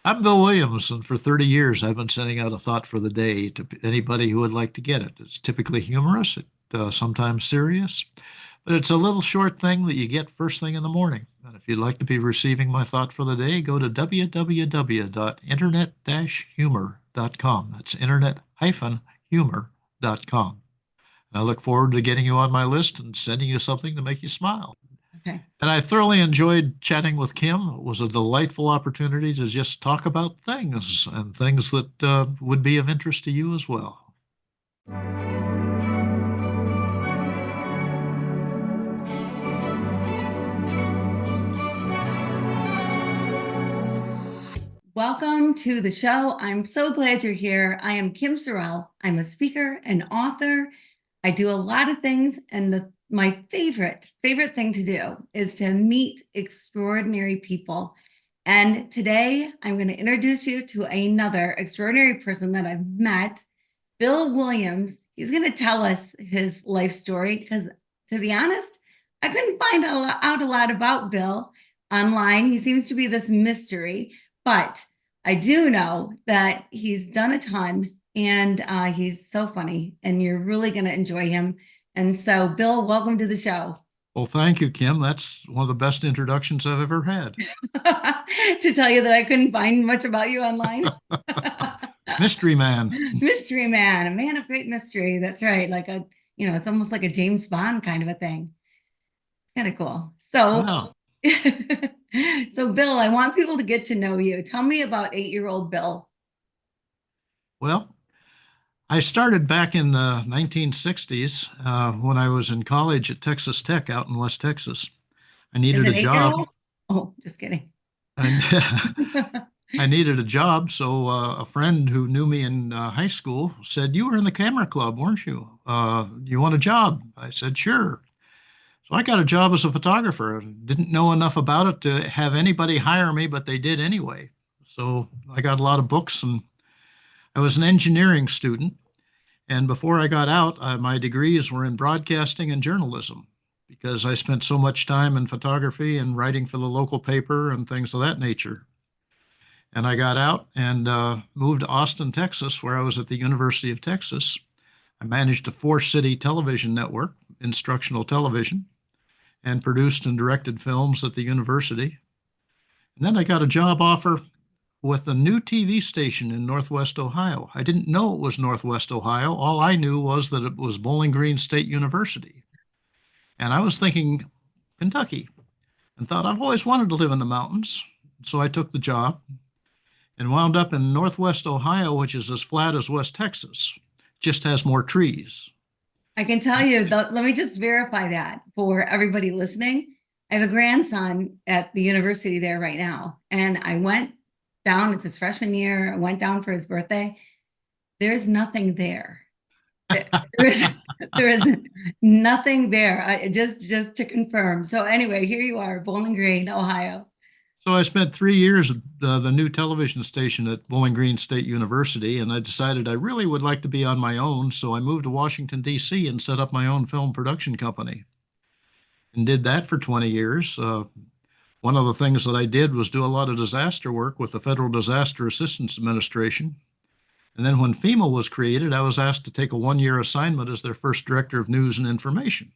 I'm Bill Williams, and for 30 years I've been sending out a thought for the day to anybody who would like to get it. It's typically humorous, sometimes serious, but it's a little short thing that you get first thing in the morning. And if you'd like to be receiving my thought for the day, go to www.internet-humor.com. That's internet-humor.com. And I look forward to getting you on my list and sending you something to make you smile. Okay. And I thoroughly enjoyed chatting with Kim. It was a delightful opportunity to just talk about things and things that would be of interest to you as well. Welcome to the show. I'm so glad you're here. I am Kim Sorrelle. I'm a speaker and author. I do a lot of things, and my favorite thing to do is to meet extraordinary people. And today I'm going to introduce you to another extraordinary person that I've met, Bill Williams. He's going to tell us his life story because, to be honest, I couldn't find out a lot about Bill online. He seems to be this mystery, but I do know that he's done a ton, and he's so funny, and you're really going to enjoy him. And so, Bill, welcome to the show. Well, thank you, Kim. That's one of the best introductions I've ever had. To tell you that I couldn't find much about you online. Mystery man. Mystery man, a man of great mystery. That's right. It's almost like a James Bond kind of a thing. Kind of cool. So, Wow. so Bill, I want people to get to know you. Tell me about 8-year-old Bill. Well, I started back in the 1960s when I was in college at Texas Tech out in West Texas. I Is needed it a job, 8-year-old? Oh, just kidding. and I needed a job. So a friend who knew me in high school said, "You were in the camera club, weren't you? You want a job?" I said, "Sure." So I got a job as a photographer. Didn't know enough about it to have anybody hire me, but they did anyway. So I got a lot of books, and I was an engineering student. And before I got out, my degrees were in broadcasting and journalism because I spent so much time in photography and writing for the local paper and things of that nature. And I got out and moved to Austin, Texas, where I was at the University of Texas. I managed a four-city television network, instructional television, and produced and directed films at the university. And then I got a job offer with a new TV station in Northwest Ohio. I didn't know it was Northwest Ohio. All I knew was that it was Bowling Green State University. And I was thinking Kentucky and thought I've always wanted to live in the mountains. So I took the job and wound up in Northwest Ohio, which is as flat as West Texas, just has more trees. I can tell you, let me just verify that for everybody listening. I have a grandson at the university there right now, and I went down, it's his freshman year, I went down for his birthday. There's nothing there. There is there is nothing there. Just to confirm. So anyway, here you are, Bowling Green, Ohio. So I spent 3 years at the new television station at Bowling Green State University, and I decided I really would like to be on my own. So I moved to Washington, D.C. and set up my own film production company and did that for 20 years. One of the things that I did was do a lot of disaster work with the Federal Disaster Assistance Administration. And then when FEMA was created, I was asked to take a 1 year assignment as their first director of news and information.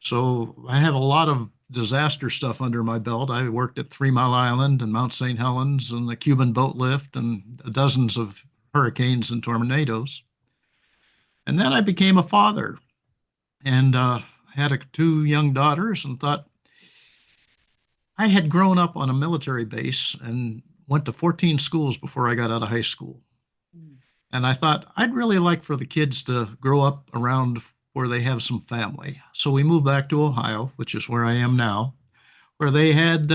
So I have a lot of disaster stuff under my belt. I worked at 3 Mile Island and Mount St. Helens and the Cuban boat lift and dozens of hurricanes and tornadoes. And then I became a father and had 2 young daughters and thought I had grown up on a military base and went to 14 schools before I got out of high school. And I thought I'd really like for the kids to grow up around where they have some family. So we moved back to Ohio, which is where I am now, where they had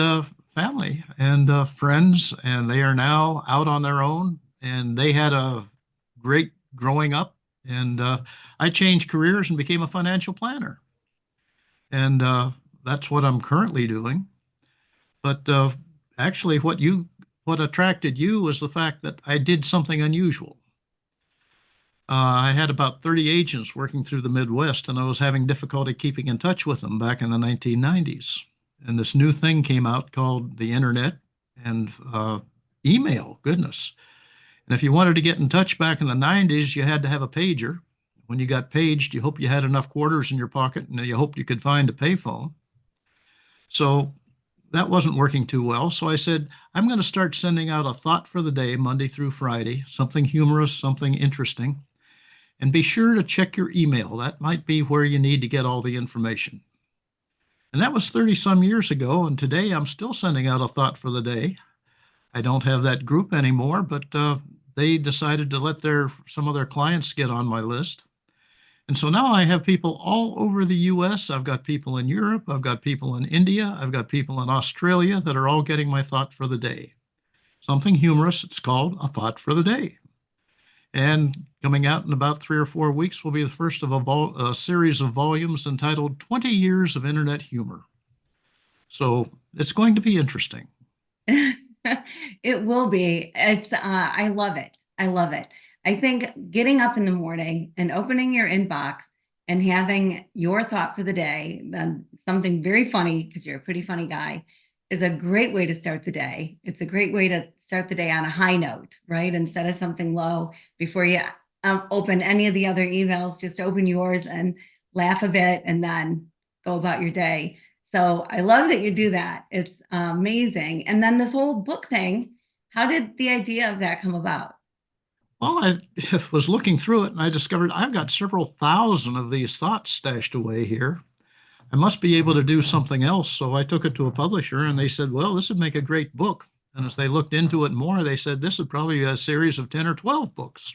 family and friends, and they are now out on their own. And they had a great growing up. And I changed careers and became a financial planner. And that's what I'm currently doing. But actually, what attracted you was the fact that I did something unusual. I had about 30 agents working through the Midwest, and I was having difficulty keeping in touch with them back in the 1990s. And this new thing came out called the internet, and Email, goodness. And if you wanted to get in touch back in the 90s, you had to have a pager. When you got paged, you hope you had enough quarters in your pocket and you hoped you could find a payphone. So that wasn't working too well. So I said, I'm going to start sending out a thought for the day, Monday through Friday, something humorous, something interesting. And be sure to check your email. That might be where you need to get all the information. And that was 30 some years ago. And today I'm still sending out a thought for the day. I don't have that group anymore, but they decided to let some of their clients get on my list. And so now I have people all over the US. I've got people in Europe. I've got people in India. I've got people in Australia that are all getting my thought for the day. Something humorous. It's called A Thought for the Day. And coming out in about 3 or 4 weeks will be the first of a series of volumes entitled 20 Years of Internet Humor. So it's going to be interesting. It will be. I love it. I love it. I think getting up in the morning and opening your inbox and having your thought for the day, then something very funny, because you're a pretty funny guy, is a great way to start the day. It's a great way to start the day on a high note, right? Instead of something low before you open any of the other emails, just open yours and laugh a bit and then go about your day. So I love that you do that. It's amazing. And then this whole book thing, how did the idea of that come about? Well, I was looking through it and I discovered I've got several thousand of these thoughts stashed away here. I must be able to do something else. So I took it to a publisher and they said, well, this would make a great book. And as they looked into it more, they said this would probably be a series of 10 or 12 books.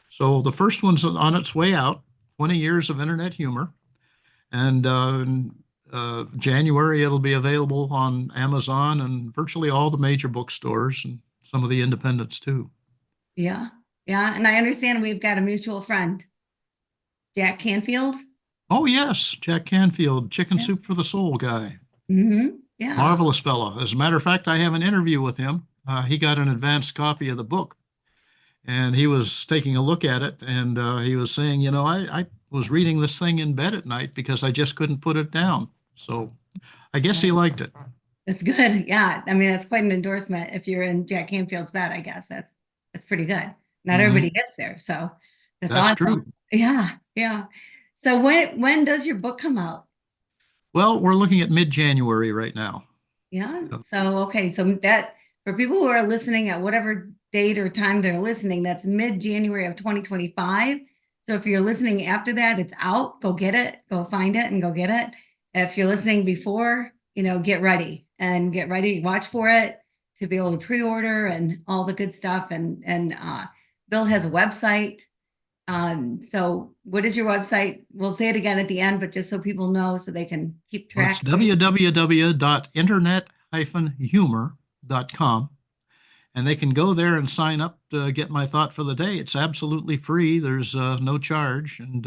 So the first one's on its way out, 20 Years of Internet Humor. And in January, it'll be available on Amazon and virtually all the major bookstores and some of the independents too. Yeah. Yeah. And I understand we've got a mutual friend, Jack Canfield. Oh, yes, Jack Canfield, Chicken Yeah. Soup for the Soul guy. Yeah. Marvelous fellow. As a matter of fact, I have an interview with him. He got an advanced copy of the book and he was taking a look at it and he was saying, I was reading this thing in bed at night because I just couldn't put it down. So I guess he liked it. That's good. Yeah. I mean, that's quite an endorsement. If you're in Jack Canfield's bed, I guess that's pretty good. Not everybody Mhm. gets there. So that's That's awesome. true. Yeah. Yeah. So when does your book come out? Well, we're looking at mid-January right now. Yeah. So, okay. So that for people who are listening at whatever date or time they're listening, that's mid-January of 2025. So if you're listening after that, it's out. Go get it, go find it and go get it. If you're listening before, get ready and get ready, watch for it to be able to pre-order and all the good stuff. And Bill has a website. So what is your website? We'll say it again at the end, but just so people know so they can keep Well, it's track. www.internet-humor.com. And they can go there and sign up to get my thought for the day. It's absolutely free. There's no charge. And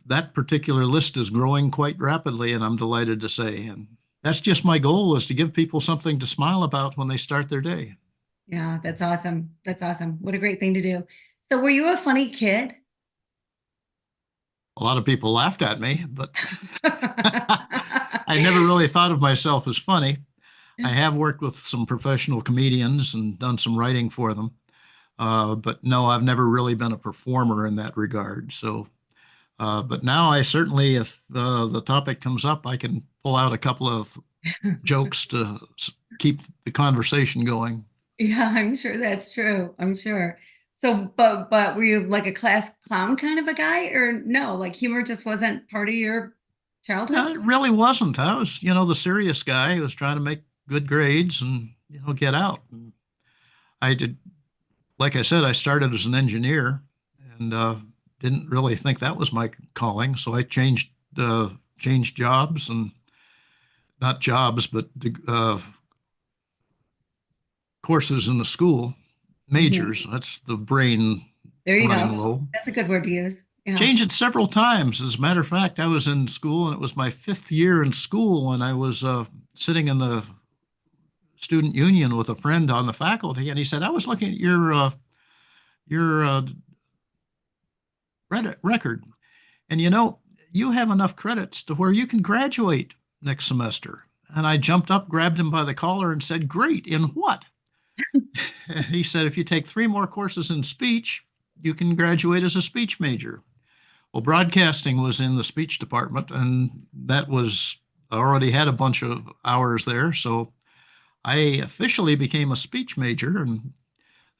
that particular list is growing quite rapidly, and I'm delighted to say. And that's just my goal is to give people something to smile about when they start their day. Yeah, that's awesome. That's awesome. What a great thing to do. So were you a funny kid? A lot of people laughed at me, but I never really thought of myself as funny. I have worked with some professional comedians and done some writing for them. But no, I've never really been a performer in that regard. So, but now I certainly, if the topic comes up, I can pull out a couple of jokes to keep the conversation going. Yeah, I'm sure that's true. I'm sure. So, but were you like a class clown kind of a guy, or no? Like humor just wasn't part of your childhood? No, it really wasn't. I was, the serious guy who was trying to make good grades and, get out. And I did, like I said, I started as an engineer and didn't really think that was my calling. So I changed jobs and not jobs, but courses in the school, majors. Mhm. That's the brain There you running go. low. That's a good word to use. Yeah. Changed it several times. As a matter of fact, I was in school and it was my fifth year in school, and I was sitting in the student union with a friend on the faculty, and he said, "I was looking at your record, and you have enough credits to where you can graduate next semester." And I jumped up, grabbed him by the collar, and said, "Great, in what?" And he said, "If you take 3 more courses in speech, you can graduate as a speech major." Well, broadcasting was in the speech department, and that was I already had a bunch of hours there. So I officially became a speech major, and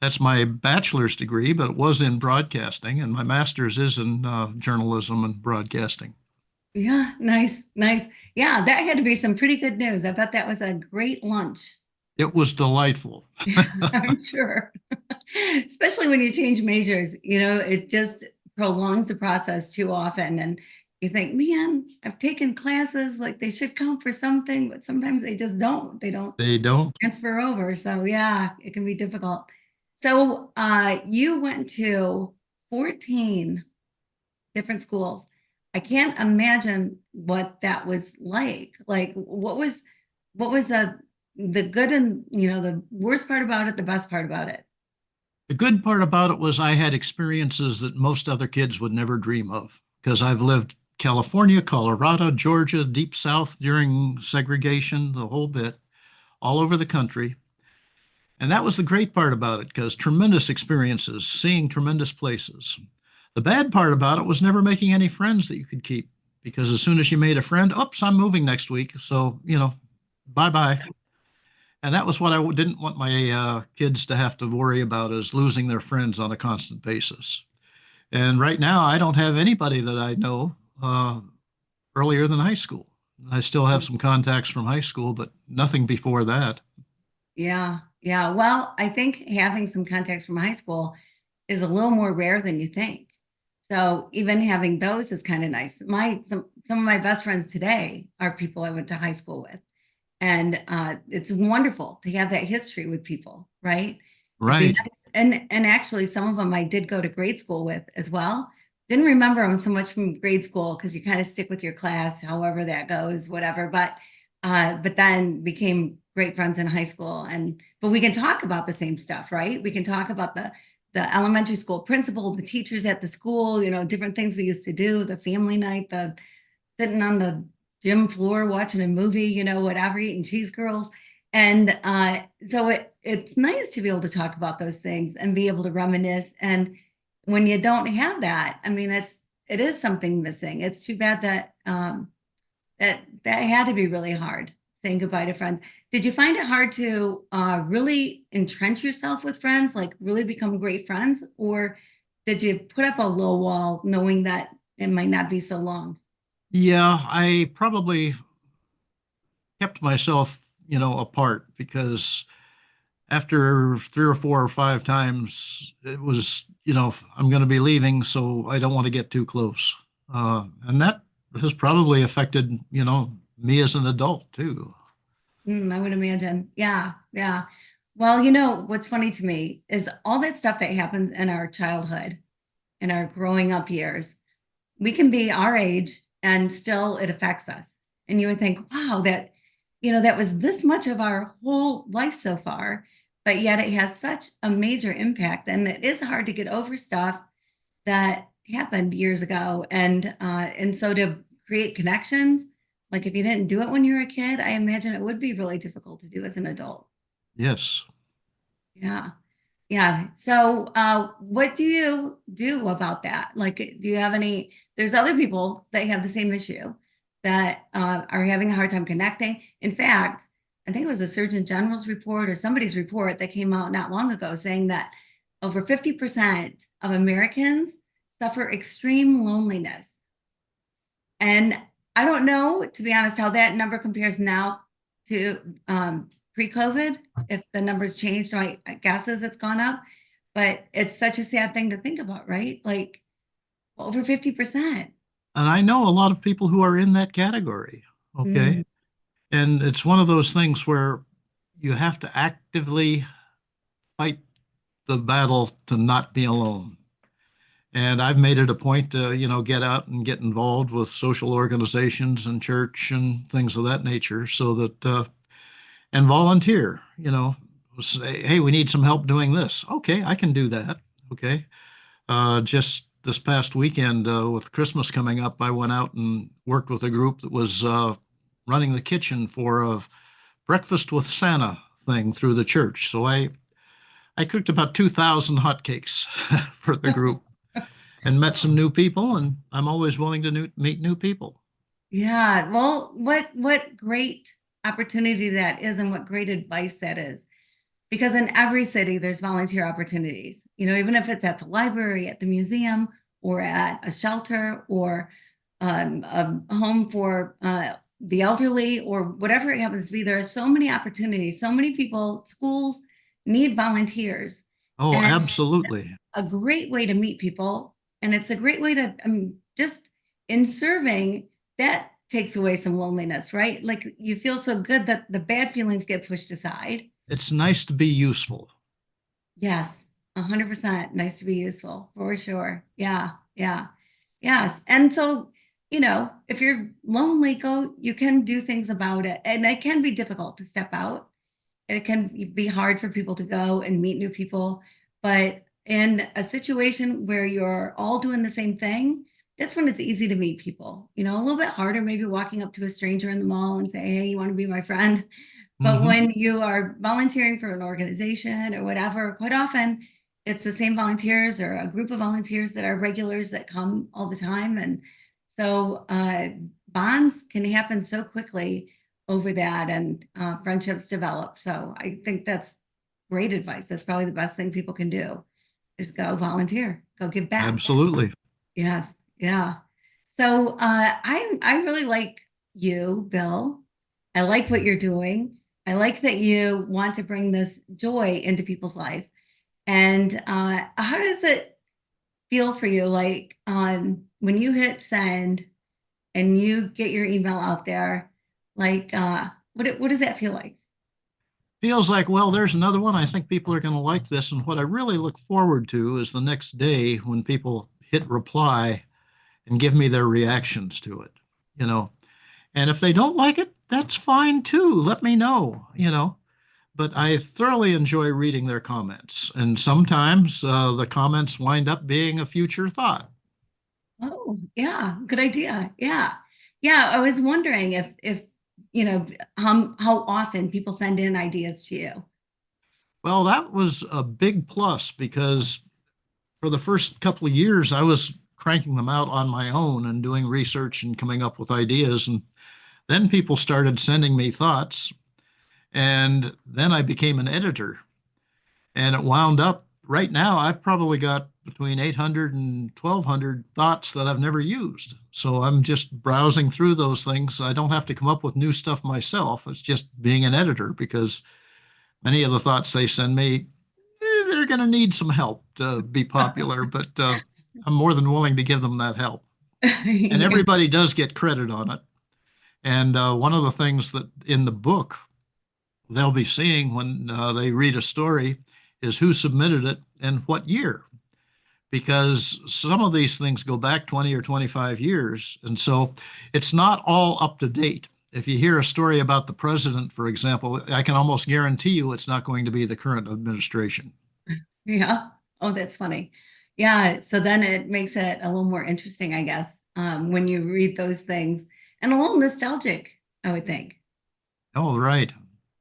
that's my bachelor's degree, but it was in broadcasting, and my master's is in journalism and broadcasting. Yeah, nice, nice. Yeah, that had to be some pretty good news. I bet that was a great lunch. It was delightful. I'm sure. Especially when you change majors, it just prolongs the process too often. And you think, man, I've taken classes like they should count for something, but sometimes they just don't. They don't They don't. transfer over. So yeah, it can be difficult. So you went to 14 different schools. I can't imagine what that was like. Like what was the good and the worst part about it, the best part about it? The good part about it was I had experiences that most other kids would never dream of because I've lived California, Colorado, Georgia, deep south during segregation, the whole bit, all over the country. And that was the great part about it because tremendous experiences, seeing tremendous places. The bad part about it was never making any friends that you could keep because as soon as you made a friend, oops, I'm moving next week. So, bye bye. And that was what I didn't want my kids to have to worry about is losing their friends on a constant basis. And right now, I don't have anybody that I know earlier than high school. I still have some contacts from high school, but nothing before that. Yeah, yeah. Well, I think having some contacts from high school is a little more rare than you think. So even having those is kind of nice. Some of my best friends today are people I went to high school with. And it's wonderful to have that history with people, right? It'd be Right. nice. And actually some of them I did go to grade school with as well. Didn't remember them so much from grade school because you kind of stick with your class, however that goes, whatever. But then became great friends in high school. And but we can talk about the same stuff, right? We can talk about the elementary school principal, the teachers at the school, different things we used to do, the family night, the sitting on the gym floor watching a movie, whatever, eating cheese curls. And so it's nice to be able to talk about those things and be able to reminisce. And when you don't have that, I mean, it is something missing. It's too bad that that had to be really hard saying goodbye to friends. Did you find it hard to really entrench yourself with friends, like really become great friends, or did you put up a low wall knowing that it might not be so long? Yeah, I probably kept myself, apart because after 3 or 4 or 5 times, it was, I'm going to be leaving, so I don't want to get too close. And that has probably affected, me as an adult too. I would imagine. Yeah, yeah. Well, what's funny to me is all that stuff that happens in our childhood, in our growing up years. We can be our age and still it affects us. And you would think, wow, that was this much of our whole life so far, but yet it has such a major impact. And it is hard to get over stuff that happened years ago. And so to create connections, like if you didn't do it when you were a kid, I imagine it would be really difficult to do as an adult. Yes. Yeah. Yeah. So, what do you do about that? Like, do you have there's other people that have the same issue that are having a hard time connecting. In fact, I think it was the Surgeon General's report or somebody's report that came out not long ago saying that over 50% of Americans suffer extreme loneliness. And I don't know, to be honest, how that number compares now to pre-COVID, if the numbers changed. My guess is it's gone up, but it's such a sad thing to think about, right? Like over 50%. And I know a lot of people who are in that category. Okay. Mm, And it's one of those things where you have to actively fight the battle to not be alone. And I've made it a point to, get out and get involved with social organizations and church and things of that nature so that, and volunteer, say, hey, we need some help doing this. Okay, I can do that. Okay. Just this past weekend, with Christmas coming up, I went out and worked with a group that was running the kitchen for a breakfast with Santa thing through the church. So I cooked about 2,000 hotcakes for the group and met some new people, and I'm always willing to meet new people. Yeah. Well, what great opportunity that is and what great advice that is. Because in every city there's volunteer opportunities. Even if it's at the library, at the museum, or at a shelter, or a home for the elderly, or whatever it happens to be, there are so many opportunities. So many people, schools need volunteers, Oh, and absolutely. a great way to meet people. And it's a great way to, just in serving, that takes away some loneliness, right? Like you feel so good that the bad feelings get pushed aside. It's nice to be useful. Yes, 100%. Nice to be useful for sure. Yeah, yeah, yes. And so, if you're lonely, you can do things about it. And it can be difficult to step out. It can be hard for people to go and meet new people. But in a situation where you're all doing the same thing, that's when it's easy to meet people. A little bit harder, maybe walking up to a stranger in the mall and say, hey, you want to be my friend? But Hmm. when you are volunteering for an organization or whatever, quite often it's the same volunteers or a group of volunteers that are regulars that come all the time. And so bonds can happen so quickly over that, and friendships develop. So I think that's great advice. That's probably the best thing people can do is go volunteer, go give back. Absolutely. Yes, yeah. So I really like you, Bill. I like what you're doing. I like that you want to bring this joy into people's life. And how does it feel for you, like when you hit send and you get your email out there? Like what does that feel like? Feels like, well, there's another one. I think people are going to like this. And what I really look forward to is the next day when people hit reply and give me their reactions to it, you know. And if they don't like it, that's fine too. Let me know. But I thoroughly enjoy reading their comments. And sometimes the comments wind up being a future thought. Oh, yeah, good idea. Yeah. Yeah, I was wondering if you know how often people send in ideas to you. Well, that was a big plus because for the first couple of years, I was cranking them out on my own and doing research and coming up with ideas. And then people started sending me thoughts. And then I became an editor. And it wound up right now, I've probably got between 800 and 1,200 thoughts that I've never used. So I'm just browsing through those things. I don't have to come up with new stuff myself. It's just being an editor because many of the thoughts they send me, they're going to need some help to be popular, but I'm more than willing to give them that help. And Yeah. everybody does get credit on it. And one of the things that in the book they'll be seeing when they read a story is who submitted it and what year, because some of these things go back 20 or 25 years. And so it's not all up to date. If you hear a story about the president, for example, I can almost guarantee you it's not going to be the current administration. Yeah. Oh, that's funny. Yeah. So then it makes it a little more interesting, I guess, when you read those things, and a little nostalgic, I would think. Oh, right.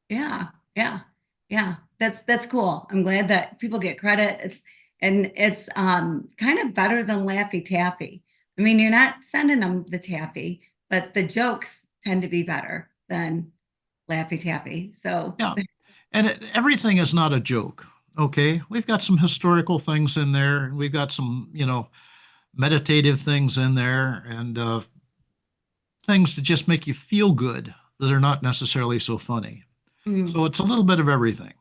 Yeah. Yeah. Yeah. That's cool. I'm glad that people get credit. It's kind of better than Laffy Taffy. I mean, you're not sending them the taffy, but the jokes tend to be better than Laffy Taffy. So Yeah. And everything is not a joke. Okay. We've got some historical things in there. We've got some, meditative things in there and things that just make you feel good that are not necessarily so funny. mm, So it's a little bit of everything.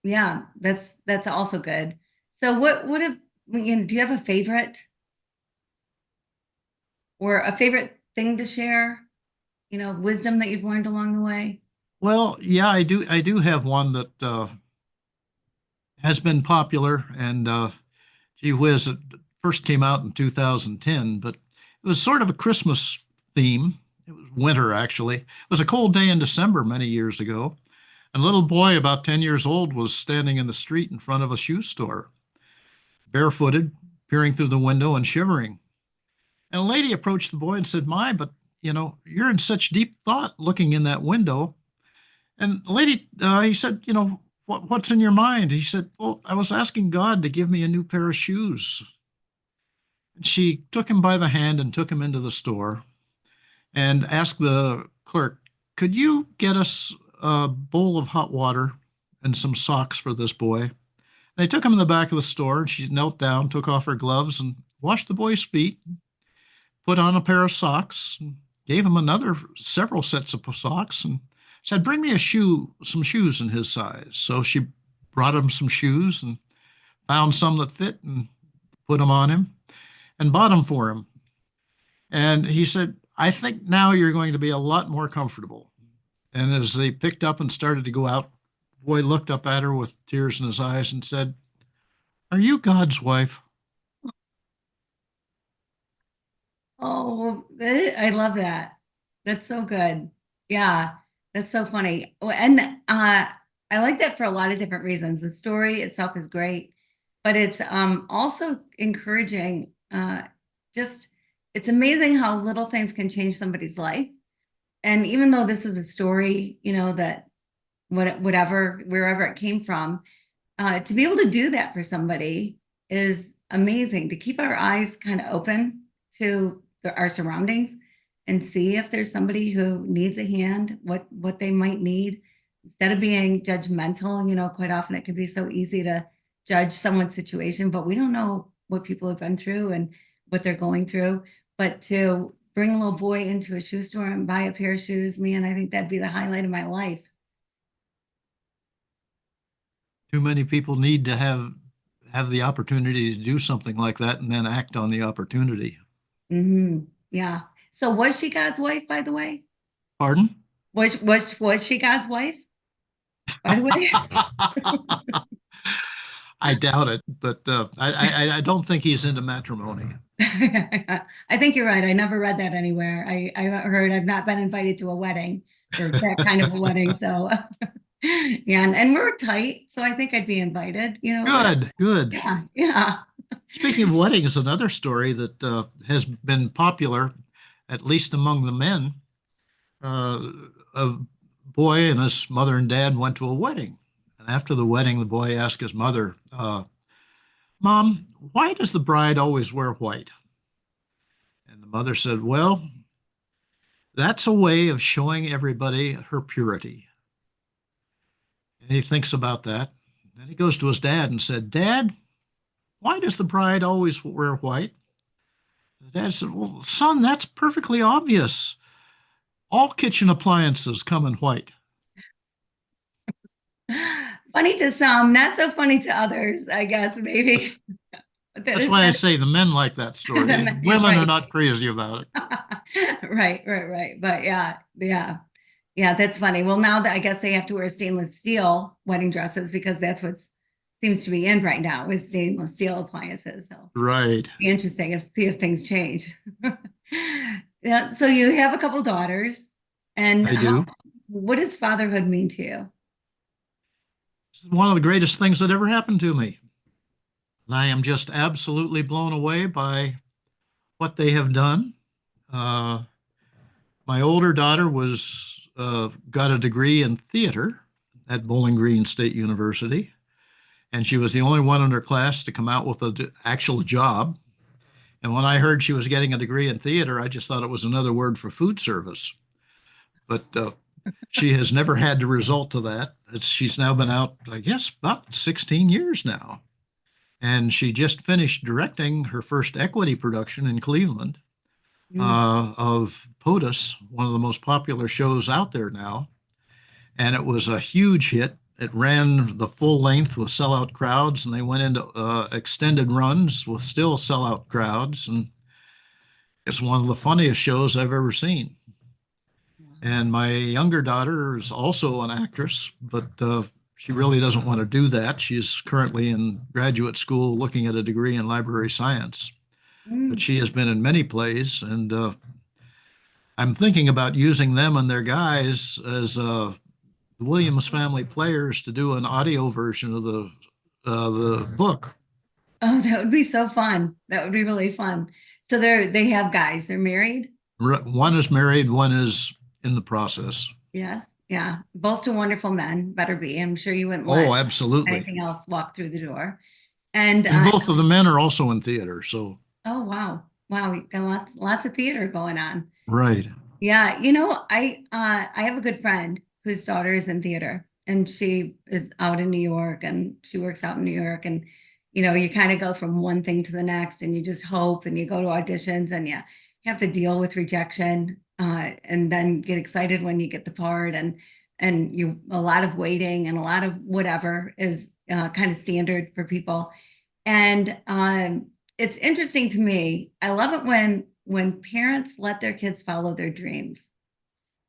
yeah, that's also good. So what if do you have a favorite or a favorite thing to share? Wisdom that you've learned along the way? Well, yeah, I do have one that has been popular and gee whiz, it first came out in 2010, but it was sort of a Christmas theme. It was winter, actually. It was a cold day in December many years ago. And a little boy about 10 years old was standing in the street in front of a shoe store, barefooted, peering through the window and shivering. And a lady approached the boy and said, My, but you're in such deep thought looking in that window. And the lady, he said, what's in your mind? He said, well, I was asking God to give me a new pair of shoes. And she took him by the hand and took him into the store and asked the clerk, could you get us a bowl of hot water and some socks for this boy? They took him in the back of the store, and she knelt down, took off her gloves, and washed the boy's feet, put on a pair of socks, and gave him another several sets of socks, and said, "Bring me some shoes in his size." So she brought him some shoes and found some that fit and put them on him and bought them for him. And he said, "I think now you're going to be a lot more comfortable." And as they picked up and started to go out, the boy looked up at her with tears in his eyes and said, "Are you God's wife?" Oh, I love that. That's so good. Yeah, that's so funny. And I like that for a lot of different reasons. The story itself is great, but it's also encouraging. Just it's amazing how little things can change somebody's life. And even though this is a story, that whatever, wherever it came from, to be able to do that for somebody is amazing. To keep our eyes kind of open to our surroundings and see if there's somebody who needs a hand, what they might need, instead of being judgmental. Quite often it can be so easy to judge someone's situation, but we don't know what people have been through and what they're going through. But to bring a little boy into a shoe store and buy a pair of shoes, man, I think that'd be the highlight of my life. Too many people need to have the opportunity to do something like that and then act on the opportunity. Yeah. So was she God's wife, by the way? Pardon? Was she God's wife, by the way? I doubt it, but I don't think he's into matrimony. I think you're right. I never read that anywhere. I heard I've not been invited to a wedding or that kind of a wedding. So yeah, and we're tight, so I think I'd be invited, but Good, good. yeah, yeah. Speaking of weddings, another story that has been popular, at least among the men, uh, a boy and his mother and dad went to a wedding. And after the wedding, the boy asked his mother, Mom, why does the bride always wear white? And the mother said, well, that's a way of showing everybody her purity. And he thinks about that. Then he goes to his dad and said, Dad, why does the bride always wear white? The dad said, well, son, that's perfectly obvious. All kitchen appliances come in white. Funny to some, not so funny to others, I guess, maybe. But that That's is why I kind say the men like that of story. you're Women are right. not crazy about it. Right. But yeah, yeah. Yeah, that's funny. Well, now that I guess they have to wear stainless steel wedding dresses because that's what seems to be in right now is stainless steel appliances. So Right. be interesting if see if things change. Yeah. So you have a couple daughters, and I do. what does fatherhood mean to you? It's one of the greatest things that ever happened to me. And I am just absolutely blown away by what they have done. Uh, my older daughter was got a degree in theater at Bowling Green State University, and she was the only one in her class to come out with an actual job. And when I heard she was getting a degree in theater, I just thought it was another word for food service. But she has never had the result of that. She's now been out, I guess, about 16 years now. And she just finished directing her first equity production in Cleveland Mm. of POTUS, one of the most popular shows out there now. And it was a huge hit. It ran the full length with sellout crowds, and they went into extended runs with still sellout crowds. And it's one of the funniest shows I've ever seen. And my younger daughter is also an actress, but she really doesn't want to do that. She's currently in graduate school looking at a degree in library science, but Mm. she has been in many plays, and I'm thinking about using them and their guys as the Williams family players to do an audio version of the book. Oh, that would be so fun. That would be really fun. So they have guys. They're married. One is married, one is in the process. Yes. Yeah. Both two wonderful men, better be. I'm sure you wouldn't Oh, let absolutely. anything else walk through the door. And And both of the men are also in theater. So, oh wow. Wow, we got lots of theater going on. right. Yeah, I have a good friend whose daughter is in theater and she is out in New York and she works out in New York and you kind of go from one thing to the next and you just hope and you go to auditions and you have to deal with rejection and then get excited when you get the part and you a lot of waiting and a lot of whatever is kind of standard for people. And it's interesting to me. I love it when parents let their kids follow their dreams.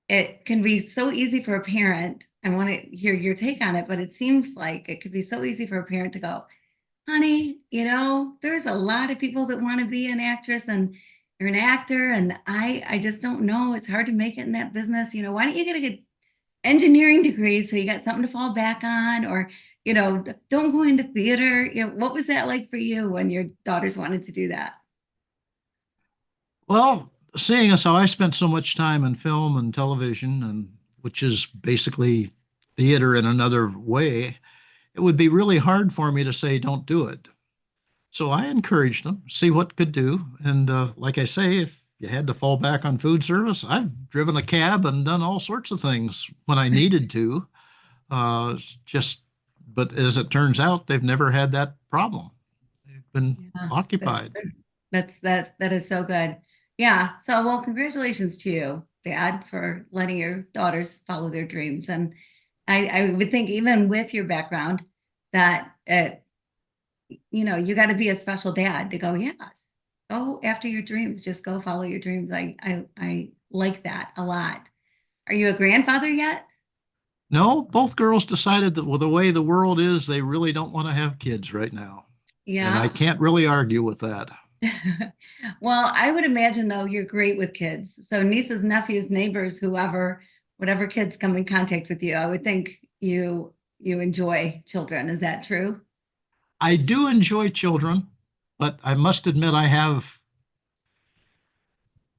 It can be so easy for a parent. I want to hear your take on it, but it seems like it could be so easy for a parent to go, honey, there's a lot of people that want to be an actress and you're an actor, and I just don't know. It's hard to make it in that business. Why don't you get a good engineering degrees so you got something to fall back on or don't go into theater. What was that like for you when your daughters wanted to do that? Well, seeing as how I spent so much time in film and television, and which is basically theater in another way, it would be really hard for me to say, don't do it. So I encouraged them, see what could do. And like I say, if you had to fall back on food service, I've driven a cab and done all sorts of things when I needed to. Just, but as it turns out, they've never had that problem. They've been Yeah, that's occupied. good. That is so good. Yeah. So well, congratulations to you, Dad, for letting your daughters follow their dreams. And I would think even with your background that you got to be a special dad to go, yes, go after your dreams, just go follow your dreams. I like that a lot. Are you a grandfather yet? No, both girls decided that with the way the world is, they really don't want to have kids right now. And I Yeah. can't really argue with that. Well, I would imagine though you're great with kids. So nieces, nephews, neighbors, whoever, whatever kids come in contact with you, I would think you enjoy children. Is that true? I do enjoy children, but I must admit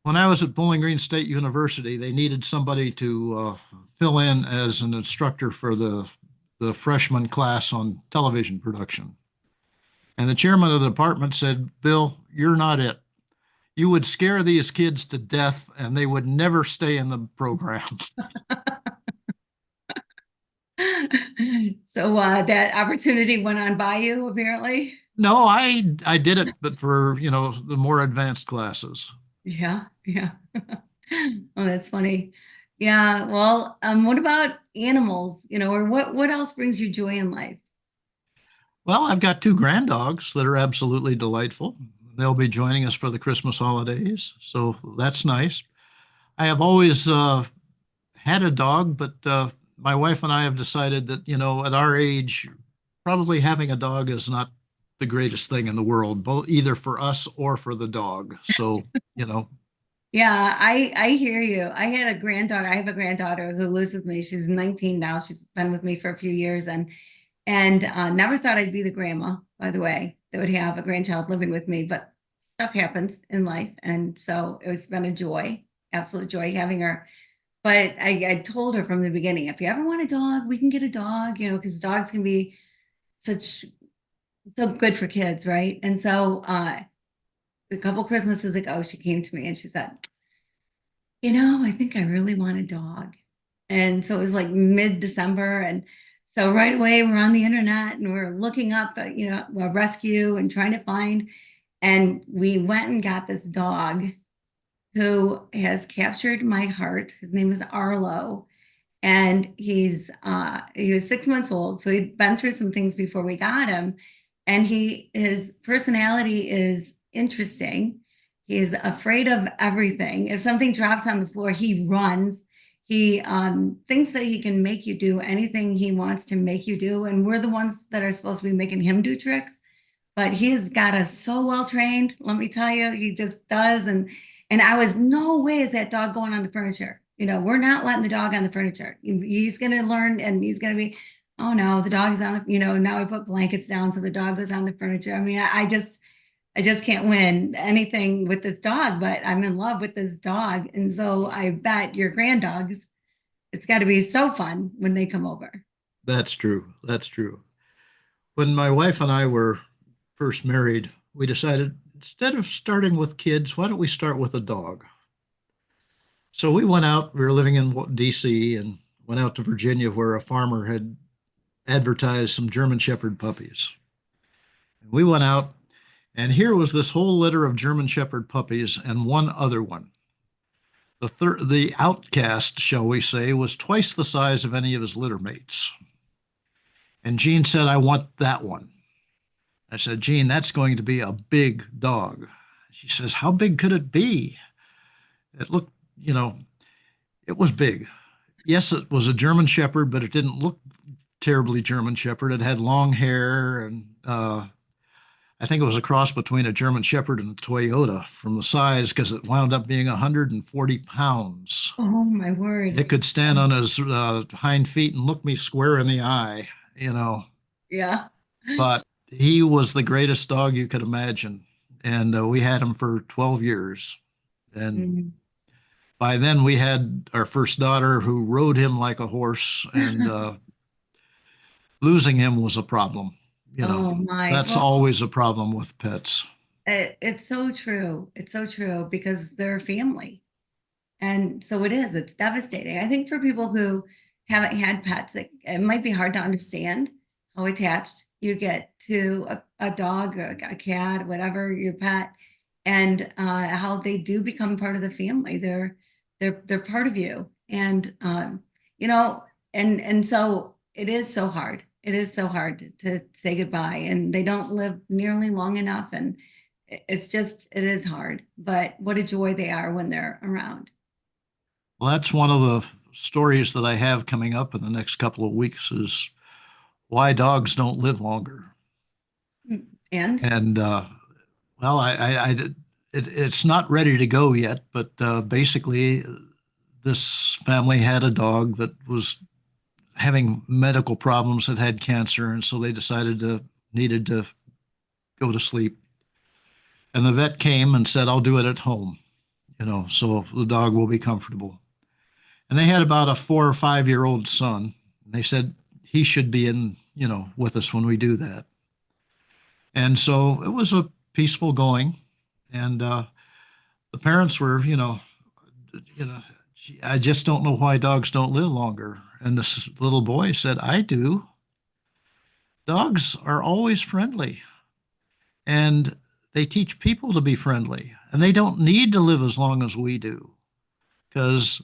when I was at Bowling Green State University, they needed somebody to fill in as an instructor for the freshman class on television production. And the chairman of the department said, Bill, you're not it. You would scare these kids to death and they would never stay in the program. So that opportunity went on by you, apparently. No, I did it, but for, the more advanced classes. Yeah, yeah. Oh, that's funny. Yeah. Well, what about animals? Or what else brings you joy in life? Well, I've got two grand dogs that are absolutely delightful. They'll be joining us for the Christmas holidays, so that's nice. I have always had a dog, but my wife and I have decided that, at our age, probably having a dog is not the greatest thing in the world, both either for us or for the dog. So, you know, Yeah, I hear you. I had a granddaughter. I have a granddaughter who lives with me. She's 19 now. She's been with me for a few years and never thought I'd be the grandma, by the way, that would have a grandchild living with me, but stuff happens in life. And so it's been a joy, absolute joy having her. But I told her from the beginning, if you ever want a dog, we can get a dog, because dogs can be such so good for kids, right? And so a couple Christmases ago, she came to me and she said, I think I really want a dog. And so it was like mid-December. And so right away we're on the internet and we're looking up, a rescue and trying to find. And we went and got this dog who has captured my heart. His name is Arlo. And he was 6 months old. So he'd been through some things before we got him. And his personality is interesting. He's afraid of everything. If something drops on the floor, he runs. He thinks that he can make you do anything he wants to make you do. And we're the ones that are supposed to be making him do tricks. But he's got us so well trained. Let me tell you, he just does. And I was, no way is that dog going on the furniture. We're not letting the dog on the furniture. He's going to learn and he's going to be, oh no, the dog's on, now we put blankets down so the dog goes on the furniture. I mean, I just can't win anything with this dog, but I'm in love with this dog. And so I bet your grand dogs, it's got to be so fun when they come over. That's true. That's true. When my wife and I were first married, we decided instead of starting with kids, why don't we start with a dog? So we went out, we were living in DC and went out to Virginia where a farmer had advertised some German Shepherd puppies. And we went out, and here was this whole litter of German Shepherd puppies and one other one. The outcast, shall we say, was twice the size of any of his litter mates. And Jean said, I want that one. I said, Jean, that's going to be a big dog. She says, how big could it be? It looked, you know, it was big. Yes, it was a German Shepherd, but it didn't look terribly German Shepherd. It had long hair, and I think it was a cross between a German Shepherd and a Toyota from the size because it wound up being 140 pounds. Oh my word. It could stand on his hind feet and look me square in the eye, you know. Yeah. But he was the greatest dog you could imagine. And we had him for 12 years. And Mm. by then, we had our first daughter who rode him like a horse, and losing him was a problem. You know, Oh my. that's Well, always a problem with pets. it's so true. It's so true because they're family. And so it is, it's devastating. I think for people who haven't had pets, it might be hard to understand how attached you get to a dog, or a cat, whatever your pet, and how they do become part of the family. They're part of you. And you know, and so it is so hard. It is so hard to say goodbye, and they don't live nearly long enough. And it's just, it is hard, but what a joy they are when they're around. Well, that's one of the stories that I have coming up in the next couple of weeks is why dogs don't live longer. Mm. And And well, it's not ready to go yet, but basically, this family had a dog that was having medical problems, that had cancer, and so they decided to needed to go to sleep. And the vet came and said, "I'll do it at home, so the dog will be comfortable." And they had about a 4 or 5 year old son. And they said he should be in, with us when we do that. And so it was a peaceful going. And the parents were, you know, I just don't know why dogs don't live longer. And this little boy said, I do. Dogs are always friendly, and they teach people to be friendly, and they don't need to live as long as we do because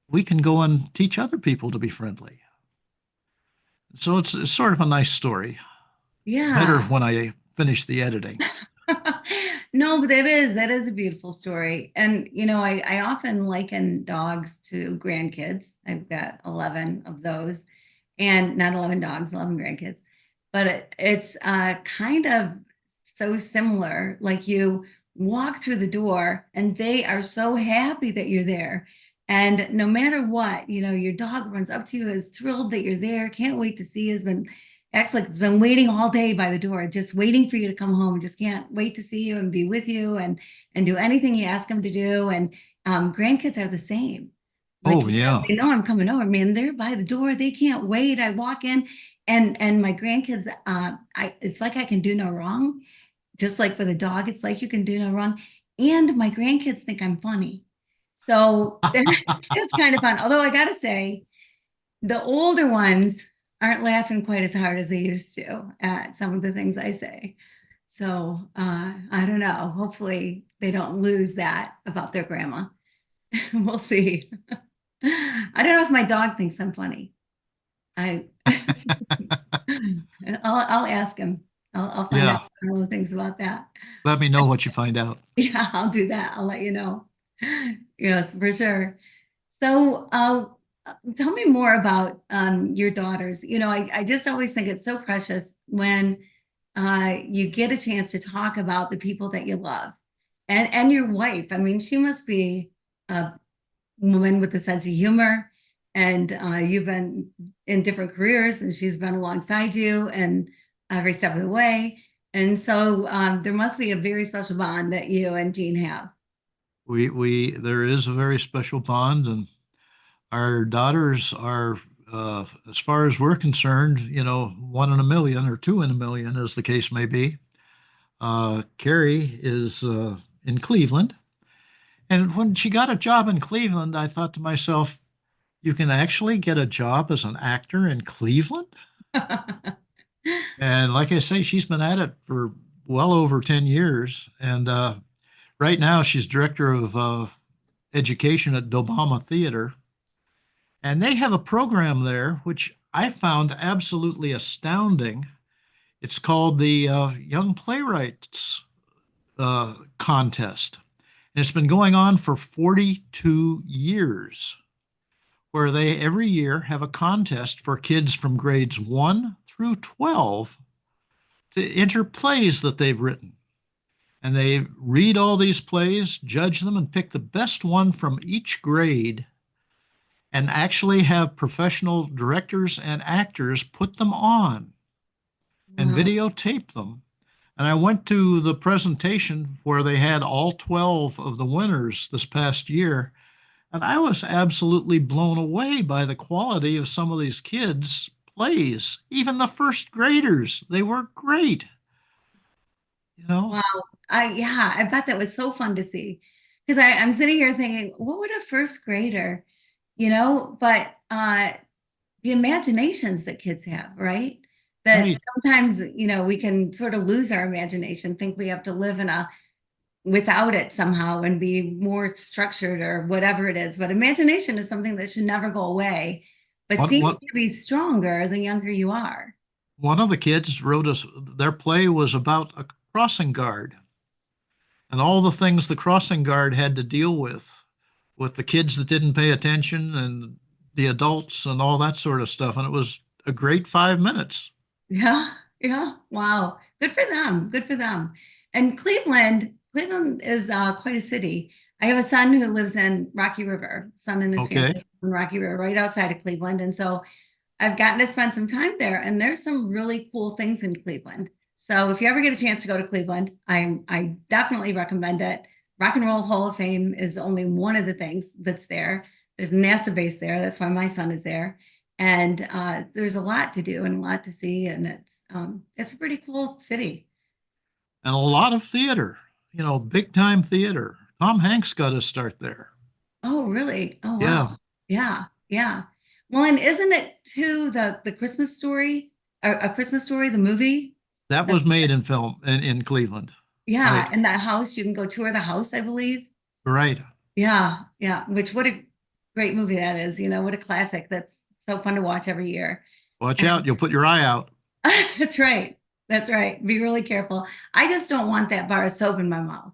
we can go and teach other people to be friendly. So it's sort of a nice story. Better yeah. when I finish the editing. No, but that is a beautiful story. And I often liken dogs to grandkids. I've got 11 of those, and not 11 dogs, 11 grandkids. But it's kind of so similar. Like you walk through the door and they are so happy that you're there. And no matter what, your dog runs up to you, is thrilled that you're there, can't wait to see you, has been acts like it's been waiting all day by the door, just waiting for you to come home. Just can't wait to see you and be with you and do anything you ask them to do. And grandkids are the same. Like, Oh, yes, yeah. they know I'm coming over. Man, they're by the door. They can't wait. I walk in, and my grandkids, it's like I can do no wrong. Just like with a dog, it's like you can do no wrong. And my grandkids think I'm funny. So it's kind of fun. Although I gotta say, the older ones aren't laughing quite as hard as they used to at some of the things I say. So I don't know. Hopefully they don't lose that about their grandma. We'll see. I don't know if my dog thinks I'm funny. I I'll ask him. I'll find out Yeah. all the things about that. Let me know what you find out. Yeah, I'll do that. I'll let you know. Yes, for sure. So, tell me more about your daughters. I just always think it's so precious when you get a chance to talk about the people that you love and your wife. I mean, she must be a woman with a sense of humor, and you've been in different careers, and she's been alongside you and every step of the way. And so there must be a very special bond that you and Jean have. There is a very special bond, and our daughters are, as far as we're concerned, one in a million or two in a million, as the case may be. Carrie is in Cleveland. And when she got a job in Cleveland, I thought to myself, you can actually get a job as an actor in Cleveland? And like I say, she's been at it for well over 10 years. And right now, she's director of education at Dobama Theater. And they have a program there, which I found absolutely astounding. It's called the Young Playwrights Contest. And it's been going on for 42 years, where they every year have a contest for kids from grades 1 through 12 to enter plays that they've written. And they read all these plays, judge them, and pick the best one from each grade, and actually have professional directors and actors put them on and Wow. videotape them. And I went to the presentation where they had all 12 of the winners this past year, and I was absolutely blown away by the quality of some of these kids' plays. Even the first graders, they were great, you know? Wow. Yeah, I bet that was so fun to see. Because I'm sitting here thinking, what would a first grader, but the imaginations that kids have, right? That Right. sometimes, we can sort of lose our imagination, think we have to live without it somehow and be more structured or whatever it is. But imagination is something that should never go away, but One, seems one, to be stronger the younger you are. one of the kids wrote us, their play was about a crossing guard and all the things the crossing guard had to deal with the kids that didn't pay attention and the adults and all that sort of stuff. And it was a great 5 minutes. Yeah, yeah. Wow. Good for them. Good for them. And Cleveland is quite a city. I have a son who lives in Rocky River, son and his family Okay. in Rocky River, right outside of Cleveland. And so I've gotten to spend some time there, and there's some really cool things in Cleveland. So if you ever get a chance to go to Cleveland, I definitely recommend it. Rock and Roll Hall of Fame is only one of the things that's there. There's a NASA base there. That's why my son is there. And there's a lot to do and a lot to see, and it's a pretty cool city. And a lot of theater, big time theater. Tom Hanks got his start there. Oh, really? Oh, Yeah, wow. Yeah, yeah. Well, and isn't it too the Christmas story, a Christmas story, the movie? that was made in film in Cleveland. Yeah, Right, and that house, you can go tour the house, I believe. right. Yeah, yeah. Which what a great movie that is, what a classic that's so fun to watch every year. Watch And out, you'll put your eye out. that's right. That's right. Be really careful. I just don't want that bar of soap in my mouth.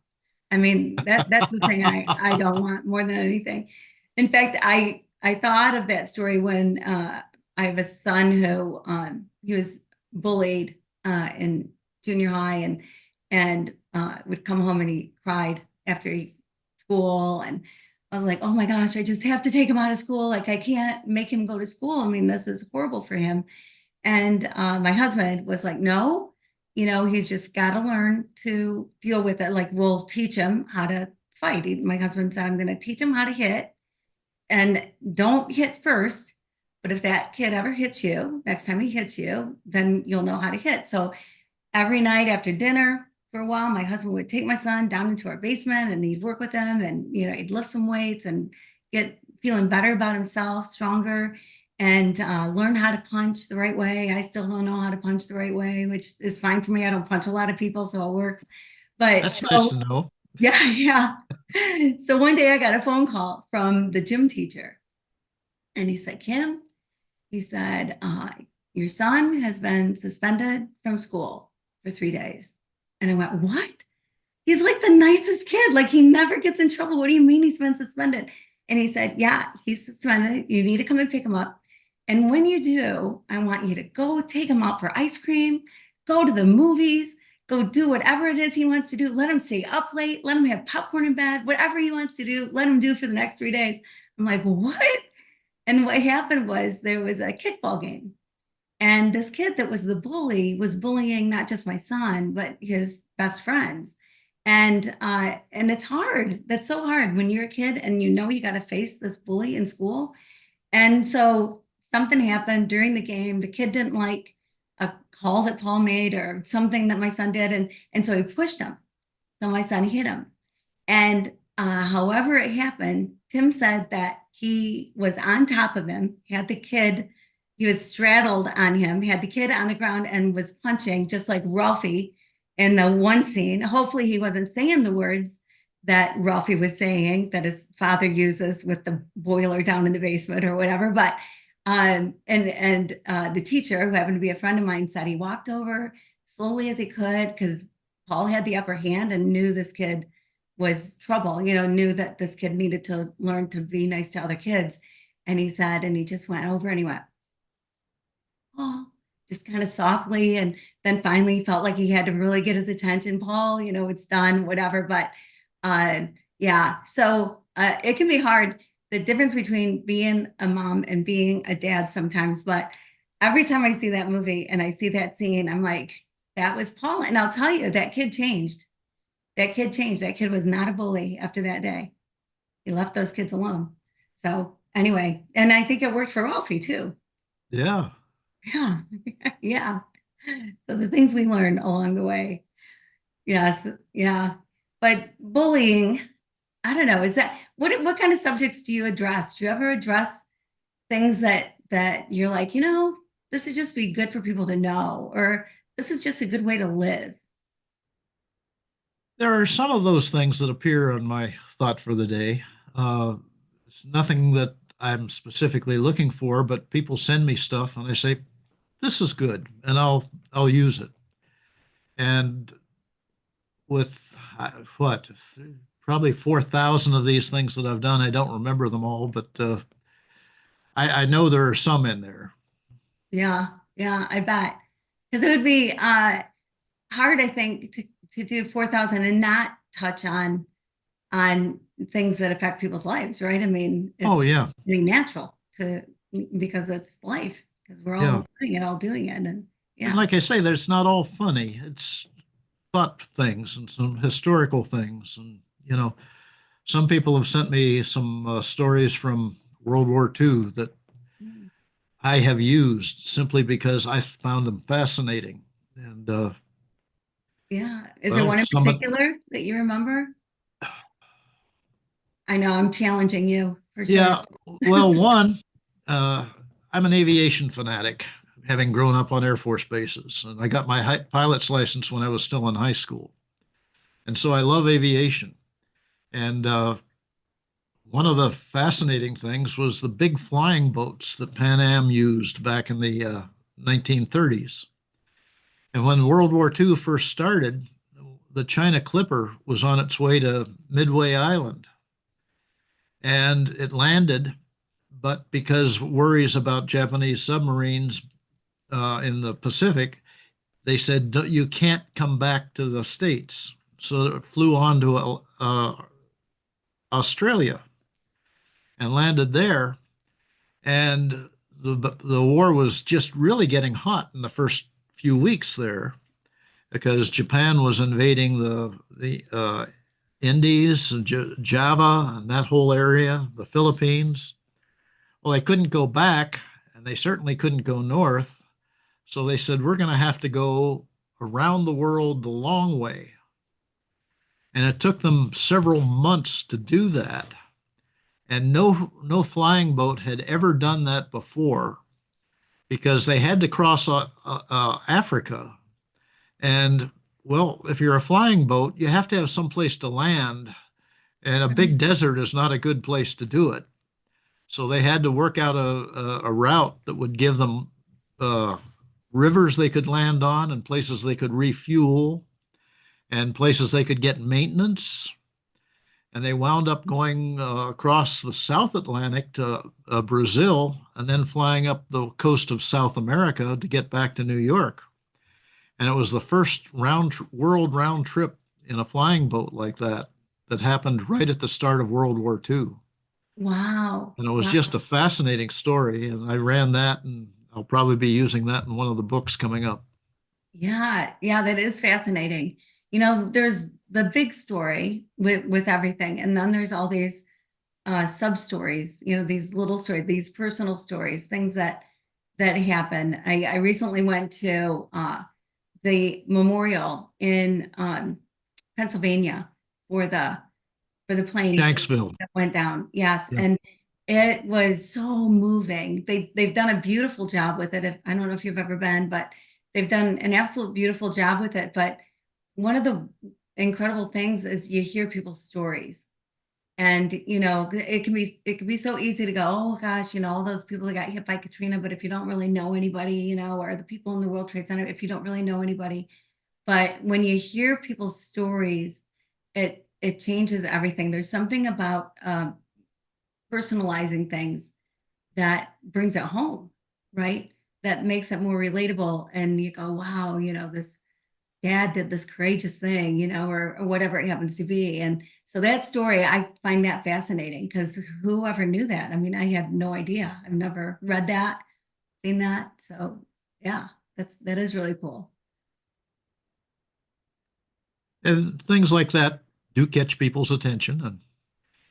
I mean, that's the thing I don't want more than anything. In fact, I thought of that story when I have a son who he was bullied in junior high and would come home and he cried after school, and I was like, oh my gosh, I just have to take him out of school. Like I can't make him go to school. I mean, this is horrible for him. And my husband was like, no, he's just got to learn to deal with it. Like, we'll teach him how to fight. My husband said, I'm going to teach him how to hit and don't hit first. But if that kid ever hits you, next time he hits you, then you'll know how to hit. So every night after dinner for a while, my husband would take my son down into our basement and he'd work with him and, he'd lift some weights and get feeling better about himself, stronger, and learn how to punch the right way. I still don't know how to punch the right way, which is fine for me. I don't punch a lot of people, so it works. But That's nice to know. yeah, yeah. So one day I got a phone call from the gym teacher and he said, Kim, he said, your son has been suspended from school for 3 days. And I went, what? He's like the nicest kid. Like he never gets in trouble. What do you mean he's been suspended? And he said, yeah, he's suspended. You need to come and pick him up. And when you do, I want you to go take him out for ice cream, go to the movies, go do whatever it is he wants to do. Let him stay up late, let him have popcorn in bed, whatever he wants to do, let him do for the next 3 days. I'm like, what? And what happened was there was a kickball game. And this kid that was the bully was bullying not just my son, but his best friends. And it's hard. That's so hard when you're a kid and you know you got to face this bully in school. And so something happened during the game. The kid didn't like a call that Paul made or something that my son did, and so he pushed him. So my son hit him. And however it happened, Tim said that he was on top of him, had the kid, he was straddled on him, had the kid on the ground and was punching just like Ralphie in the one scene. Hopefully, he wasn't saying the words that Ralphie was saying that his father uses with the boiler down in the basement or whatever. But the teacher, who happened to be a friend of mine, said he walked over slowly as he could because Paul had the upper hand and knew this kid was trouble, knew that this kid needed to learn to be nice to other kids. And he said, and he just went over and he went, Paul, just kind of softly. And then finally felt like he had to really get his attention. Paul, it's done, whatever. But yeah, so it can be hard. The difference between being a mom and being a dad sometimes. But every time I see that movie and I see that scene, I'm like, that was Paul. And I'll tell you, that kid changed. That kid changed. That kid was not a bully after that day. He left those kids alone. So anyway, and I think it worked for Ralphie too. Yeah. Yeah. Yeah. So the things we learn along the way. Yes. Yeah. But bullying, I don't know, is that what kind of subjects do you address? Do you ever address things that you're like, this would just be good for people to know, or this is just a good way to live? There are some of those things that appear on my thought for the day. Uh, it's nothing that I'm specifically looking for, but people send me stuff and I say, this is good, and I'll use it. And with what, probably 4,000 of these things that I've done, I don't remember them all, but I know there are some in there. Yeah, yeah, I bet. Because it would be hard, I think, to do 4,000 and not touch on things that affect people's lives, right? I mean, Oh, it's yeah. really natural to because it's life, because we're Yeah. all doing it. And And yeah. like I say, there's not all funny. It's thought things and some historical things. And, some people have sent me some stories from World War II that Mm. I have used simply because I found them fascinating. And, Yeah. Is there well, one in some, particular that you remember? I know I'm challenging you for sure. yeah, well, one, uh, I'm an aviation fanatic, having grown up on Air Force bases. And I got my pilot's license when I was still in high school. And so I love aviation. And one of the fascinating things was the big flying boats that Pan Am used back in the 1930s. And when World War II first started, the China Clipper was on its way to Midway Island and it landed, but because worries about Japanese submarines in the Pacific, they said, you can't come back to the States. So it flew on to Australia and landed there. And the war was just really getting hot in the first few weeks there because Japan was invading the Indies and Java and that whole area, the Philippines. Well, they couldn't go back, and they certainly couldn't go north. So they said, we're going to have to go around the world the long way. And it took them several months to do that. And no flying boat had ever done that before because they had to cross Africa. And well, if you're a flying boat, you have to have some place to land, and a big desert is not a good place to do it. So they had to work out a route that would give them uh, rivers they could land on, and places they could refuel, and places they could get maintenance. And they wound up going across the South Atlantic to Brazil, and then flying up the coast of South America to get back to New York. And it was the first world round trip in a flying boat like that that happened right at the start of World War II. Wow. And it was Wow. just a fascinating story. And I ran that, and I'll probably be using that in one of the books coming up. Yeah, yeah, that is fascinating. There's the big story with everything, and then there's all these sub stories, these little stories, these personal stories, things that happen. I recently went to the memorial in Pennsylvania for the plane Shanksville. that went down. Yes, Yeah. and it was so moving. They've done a beautiful job with it. I don't know if you've ever been, but they've done an absolute beautiful job with it. But one of the incredible things is you hear people's stories. And it can be so easy to go, oh gosh, all those people that got hit by Katrina, but if you don't really know anybody, or the people in the World Trade Center, if you don't really know anybody, but when you hear people's stories, it changes everything. There's something about personalizing things that brings it home, right? That makes it more relatable. And you go, wow, this dad did this courageous thing, or whatever it happens to be. And so that story, I find that fascinating because whoever knew that? I mean, I had no idea. I've never read that, seen that. So yeah, that is really cool. And things like that do catch people's attention. And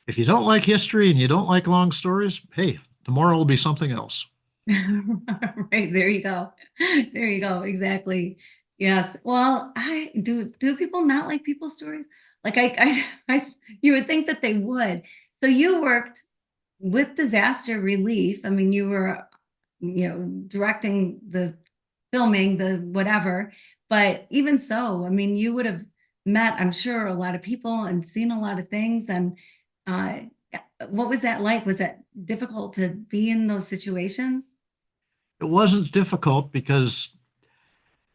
if you don't like history and you don't like long stories, hey, tomorrow will be something else. Right, there you go. There you go. Exactly. Yes. Well, I do people not like people's stories? Like you would think that they would. So you worked with disaster relief. I mean, you were, directing the filming, the whatever, but even so, I mean, you would have met, I'm sure, a lot of people and seen a lot of things. And uh, what was that like? Was that difficult to be in those situations? It wasn't difficult because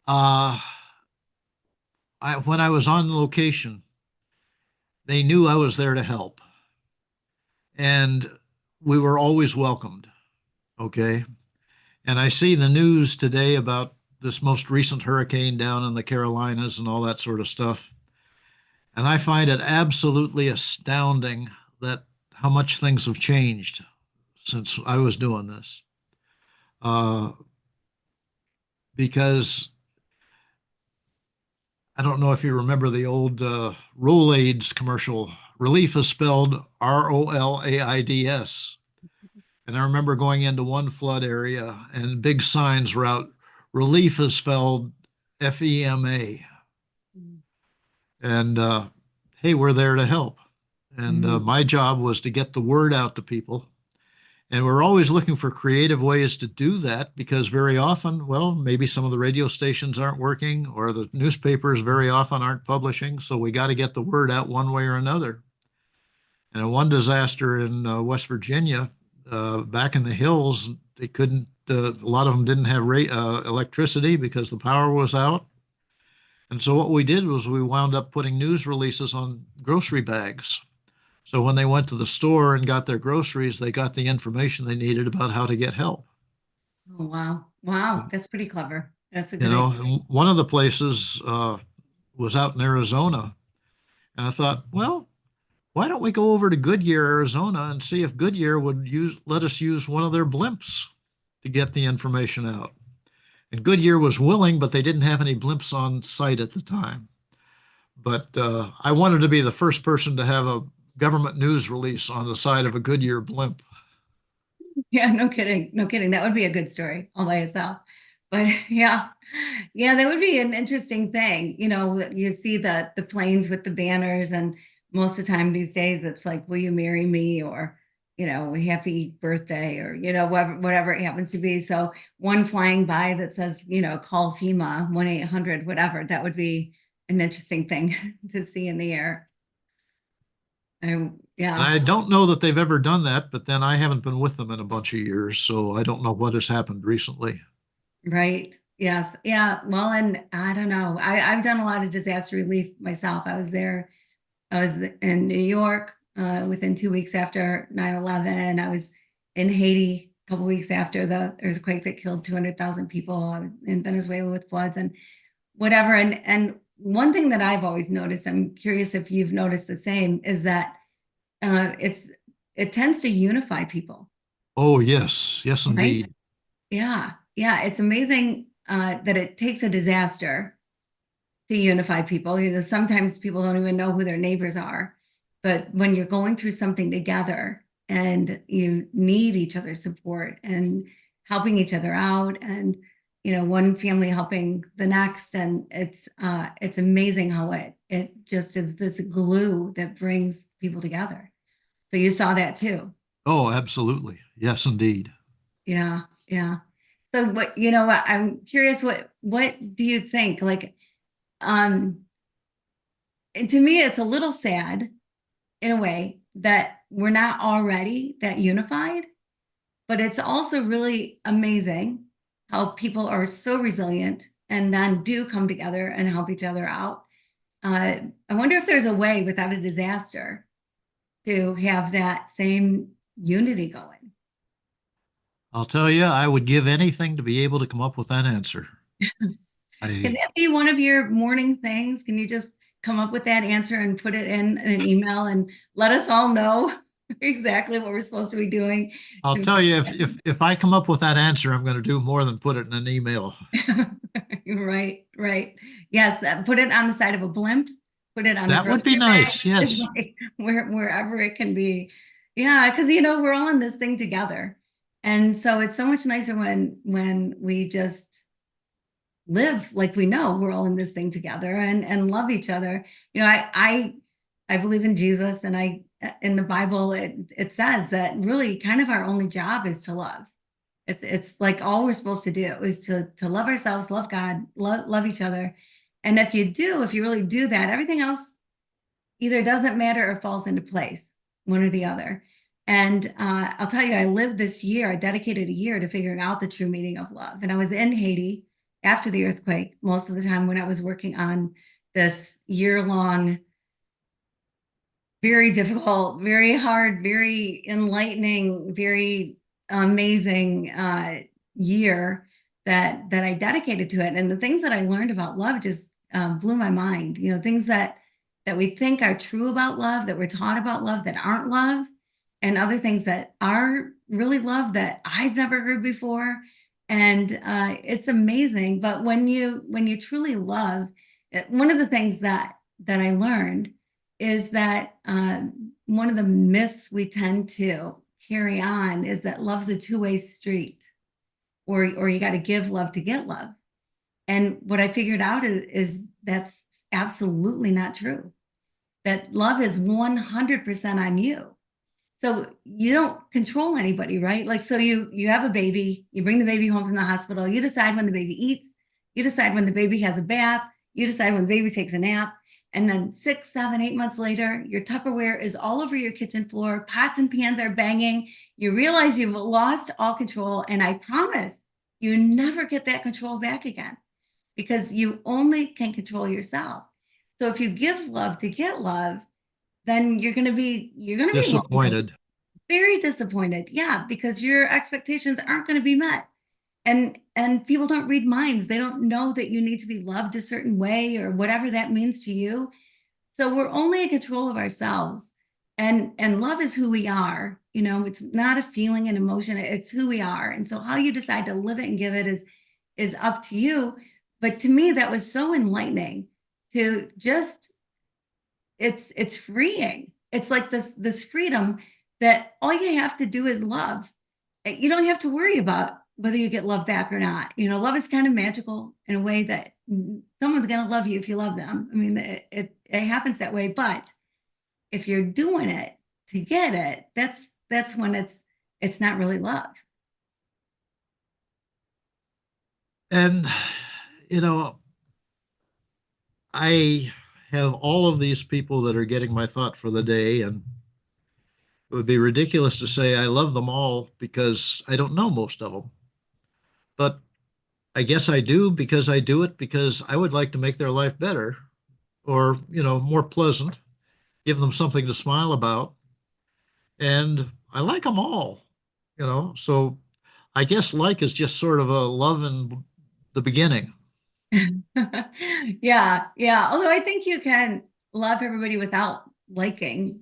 uh, when I was on location, they knew I was there to help, and we were always welcomed. Okay. And I see the news today about this most recent hurricane down in the Carolinas and all that sort of stuff. And I find it absolutely astounding that how much things have changed since I was doing this. Uh, because I don't know if you remember the old Rolaids commercial. Relief is spelled Rolaids. And I remember going into one flood area and big signs were out. Relief is spelled FEMA. And hey, we're there to help. And Mhm. my job was to get the word out to people. And we're always looking for creative ways to do that because very often, well, maybe some of the radio stations aren't working or the newspapers very often aren't publishing. So we got to get the word out one way or another. And in one disaster in West Virginia, back in the hills, they couldn't, a lot of them didn't have electricity because the power was out. And so what we did was we wound up putting news releases on grocery bags. So when they went to the store and got their groceries, they got the information they needed about how to get help. Oh, wow. Wow. That's pretty clever. That's a You good know, idea. and one of the places was out in Arizona. And I thought, well, why don't we go over to Goodyear, Arizona, and see if Goodyear would let us use one of their blimps to get the information out. And Goodyear was willing, but they didn't have any blimps on site at the time. But I wanted to be the first person to have a government news release on the side of a Goodyear blimp. Yeah, no kidding. No kidding. That would be a good story all by itself. But yeah, yeah, that would be an interesting thing. You see the planes with the banners, and most of the time these days it's like, "Will you marry me?" or "Happy birthday," or whatever it happens to be. So one flying by that says, "Call FEMA 1-800 whatever." That would be an interesting thing to see in the air. And Yeah. I don't know that they've ever done that, but then I haven't been with them in a bunch of years, so I don't know what has happened recently. Right. Yes. Yeah. Well, and I don't know. I've done a lot of disaster relief myself. I was in New York within 2 weeks after 9/11. I was in Haiti a couple weeks after the earthquake that killed 200,000 people. I was in Venezuela with floods and whatever. And one thing that I've always noticed, I'm curious if you've noticed the same, is that it tends to unify people, Oh, yes, yes, right? indeed. Yeah. Yeah, it's amazing that it takes a disaster to unify people. Sometimes people don't even know who their neighbors are. But when you're going through something together and you need each other's support and helping each other out, and one family helping the next, and it's amazing how it just is this glue that brings people together. So you saw that too. Oh, absolutely. Yes, indeed. Yeah, yeah. So I'm curious, what do you think? Like, um, and to me, it's a little sad in a way that we're not already that unified, but it's also really amazing how people are so resilient and then do come together and help each other out. I wonder if there's a way without a disaster to have that same unity going. I'll tell you, I would give anything to be able to come up with that answer. Can I that be one of your morning things? Can you just come up with that answer and put it in an email and let us all know exactly what we're supposed to be doing I'll to tell you, make if I come up with that answer, I'm going to do more than put it in an email. Right, right. Yes, put it on the side of a blimp, put it on the That would be grocery bag, nice. Yes. like, wherever it can be. Yeah, because we're all in this thing together. And so it's so much nicer when we just live like we know we're all in this thing together and love each other. I believe in Jesus, and I in the Bible it says that really kind of our only job is to love. It's like all we're supposed to do is to love ourselves, love God, love each other. And if you really do that, everything else either doesn't matter or falls into place, one or the other. And I'll tell you, I lived this year, I dedicated a year to figuring out the true meaning of love. And I was in Haiti after the earthquake most of the time when I was working on this year-long, very difficult, very hard, very enlightening, very amazing year that I dedicated to it. And the things that I learned about love just blew my mind. Things that we think are true about love, that we're taught about love that aren't love, and other things that are really love that I've never heard before. And it's amazing. But when you truly love, one of the things that I learned is that one of the myths we tend to carry on is that love's a two-way street, or you got to give love to get love. And what I figured out is that's absolutely not true. That love is 100% on you. So you don't control anybody, right? Like, so you have a baby, you bring the baby home from the hospital, you decide when the baby eats, you decide when the baby has a bath, you decide when the baby takes a nap. And then 6, 7, 8 months later, your Tupperware is all over your kitchen floor, pots and pans are banging. You realize you've lost all control. And I promise you never get that control back again, because you only can control yourself. So if you give love to get love, then you're going to be Disappointed. very disappointed. Yeah, because your expectations aren't going to be met. And people don't read minds. They don't know that you need to be loved a certain way or whatever that means to you. So we're only in control of ourselves. And love is who we are. It's not a feeling and emotion, it's who we are. And so how you decide to live it and give it is up to you. But to me, that was so enlightening to just it's freeing. It's like this freedom that all you have to do is love. You don't have to worry about whether you get love back or not. Love is kind of magical in a way that someone's going to love you if you love them. I mean, it happens that way. But if you're doing it to get it, that's when it's not really love. And, you know, I have all of these people that are getting my thought for the day, and it would be ridiculous to say I love them all because I don't know most of them. But I guess I do because I do it because I would like to make their life better or, more pleasant, give them something to smile about. And I like them all. So I guess like is just sort of a love in the beginning. Yeah, yeah. Although I think you can love everybody without liking.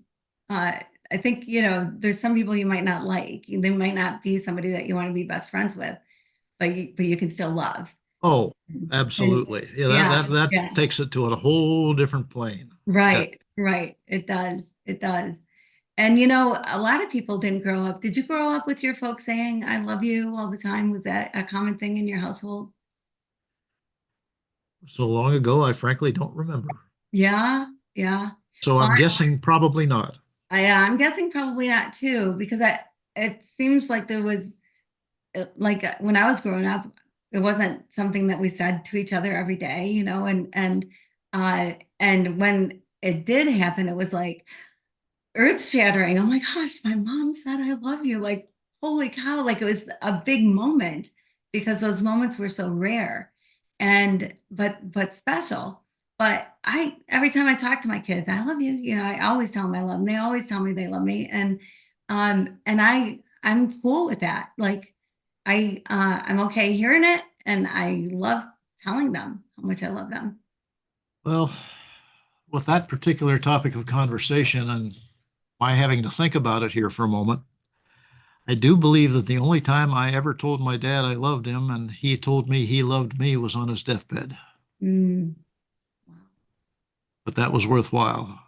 I think, there's some people you might not like. They might not be somebody that you want to be best friends with. but you can still love. Oh, And absolutely. Yeah, that yeah, that that yeah, takes it to a whole different plane. Yeah. right, right. It does. It does. And a lot of people didn't grow up. Did you grow up with your folks saying "I love you" all the time? Was that a common thing in your household? So long ago, I frankly don't remember. Yeah, yeah. So Well, I'm guessing probably not. I'm guessing probably not too, because it seems like there was like when I was growing up, it wasn't something that we said to each other every day, and when it did happen, it was like earth shattering. Oh my gosh, my mom said I love you. Like, holy cow, like it was a big moment because those moments were so rare and but special. But I every time I talk to my kids, I love you. I always tell them I love them. They always tell me they love me. And I'm cool with that. Like I'm okay hearing it, and I love telling them how much I love them. Well, with that particular topic of conversation and my having to think about it here for a moment, I do believe that the only time I ever told my dad I loved him and he told me he loved me was on his deathbed. Mm, wow. But that was worthwhile.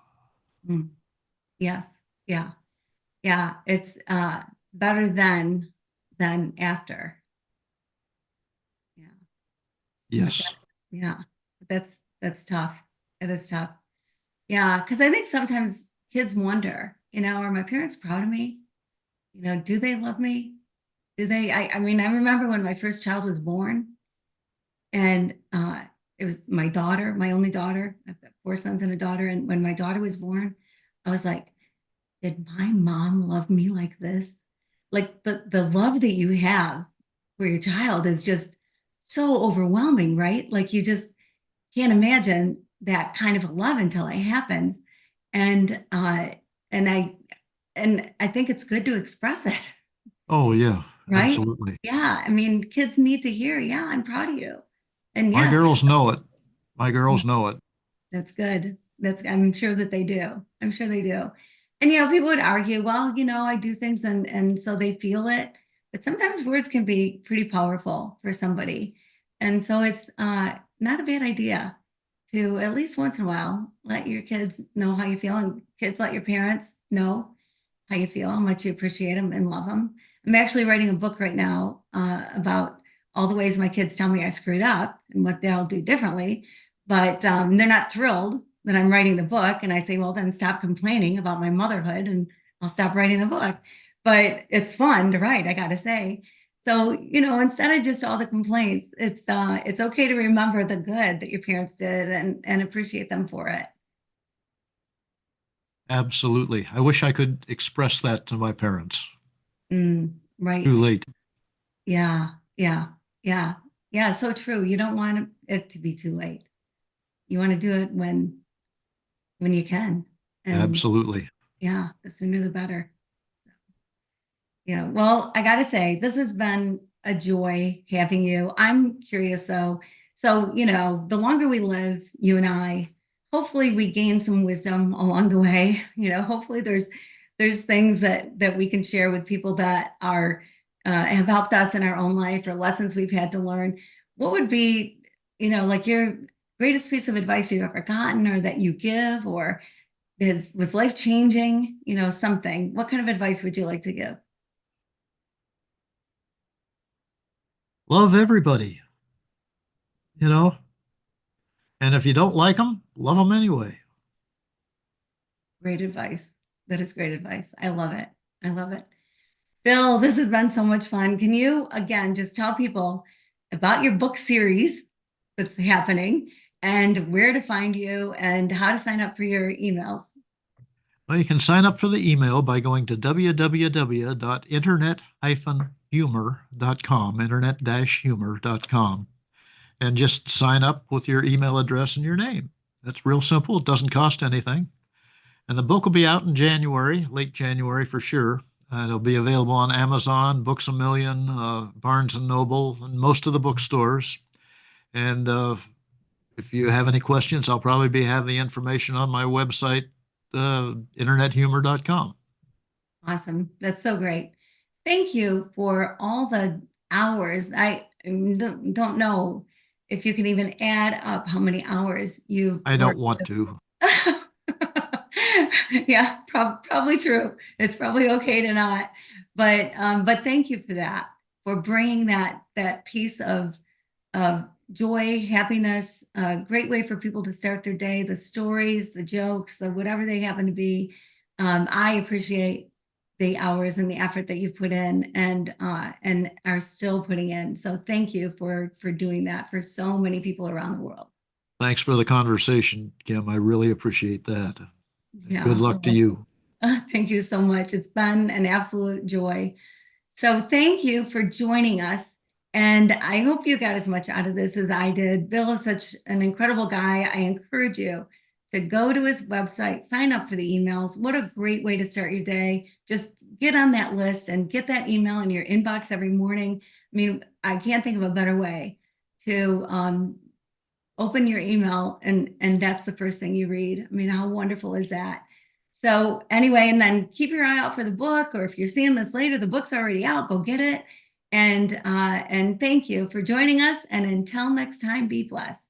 Mm, yes. Yeah. Yeah, it's better than after. Yeah, but Yes. yeah, that's tough. It is tough. Yeah, because I think sometimes kids wonder, are my parents proud of me? Do they love me? Do they? I mean, I remember when my first child was born, and it was my daughter, my only daughter. I've got four sons and a daughter, and when my daughter was born, I was like, did my mom love me like this? Like the love that you have for your child is just so overwhelming, right? Like you just can't imagine that kind of a love until it happens. And and I and I think it's good to express it, Oh, yeah, right? absolutely. Yeah. I mean, kids need to hear, yeah, I'm proud of you. And My yes, girls know it. My girls know it. that's good. I'm sure that they do. I'm sure they do. And people would argue, well, I do things and so they feel it. But sometimes words can be pretty powerful for somebody. And so it's not a bad idea to at least once in a while let your kids know how you feel, and kids let your parents know how you feel, how much you appreciate them and love them. I'm actually writing a book right now about all the ways my kids tell me I screwed up and what they'll do differently. But they're not thrilled that I'm writing the book. And I say, well, then stop complaining about my motherhood and I'll stop writing the book. But it's fun to write, I got to say. So, instead of just all the complaints, it's okay to remember the good that your parents did and appreciate them for it. Absolutely. I wish I could express that to my parents. Right. Too late. Yeah, yeah, yeah, yeah. So true. You don't want it to be too late. You want to do it when you can. And Absolutely. yeah, the sooner the better. Yeah. Well, I gotta say, this has been a joy having you. I'm curious though. So, the longer we live, you and I, hopefully we gain some wisdom along the way. Hopefully there's things that we can share with people that are have helped us in our own life, or lessons we've had to learn. What would be, like your greatest piece of advice you've ever gotten, or that you give, or was life changing, something. What kind of advice would you like to give? Love everybody, you know, and if you don't like them, love them anyway. Great advice. That is great advice. I love it. I love it. Bill, this has been so much fun. Can you again just tell people about your book series that's happening, and where to find you and how to sign up for your emails? Well, you can sign up for the email by going to www.internet-humor.com, internet-humor.com, and just sign up with your email address and your name. That's real simple. It doesn't cost anything. And the book will be out in January, late January for sure. It'll be available on Amazon, Books A Million, Barnes and Noble, and most of the bookstores. And if you have any questions, I'll probably be having the information on my website, internethumor.com. Awesome. That's so great. Thank you for all the hours. don't know if you can even add up how many hours you've I don't worked. want to. Yeah, probably true. It's probably okay to not, but thank you for that, for bringing that piece of joy, happiness, a great way for people to start their day, the stories, the jokes, the whatever they happen to be. I appreciate the hours and the effort that you've put in and are still putting in. So thank you for doing that for so many people around the world. Thanks for the conversation, Kim. I really appreciate that. And good Yeah. luck to you. Thank you so much. It's been an absolute joy. So thank you for joining us. And I hope you got as much out of this as I did. Bill is such an incredible guy. I encourage you to go to his website, sign up for the emails. What a great way to start your day. Just get on that list and get that email in your inbox every morning. I mean, I can't think of a better way to open your email and that's the first thing you read. I mean, how wonderful is that? So anyway, and then keep your eye out for the book, or if you're seeing this later, the book's already out, go get it. And thank you for joining us. And until next time, be blessed.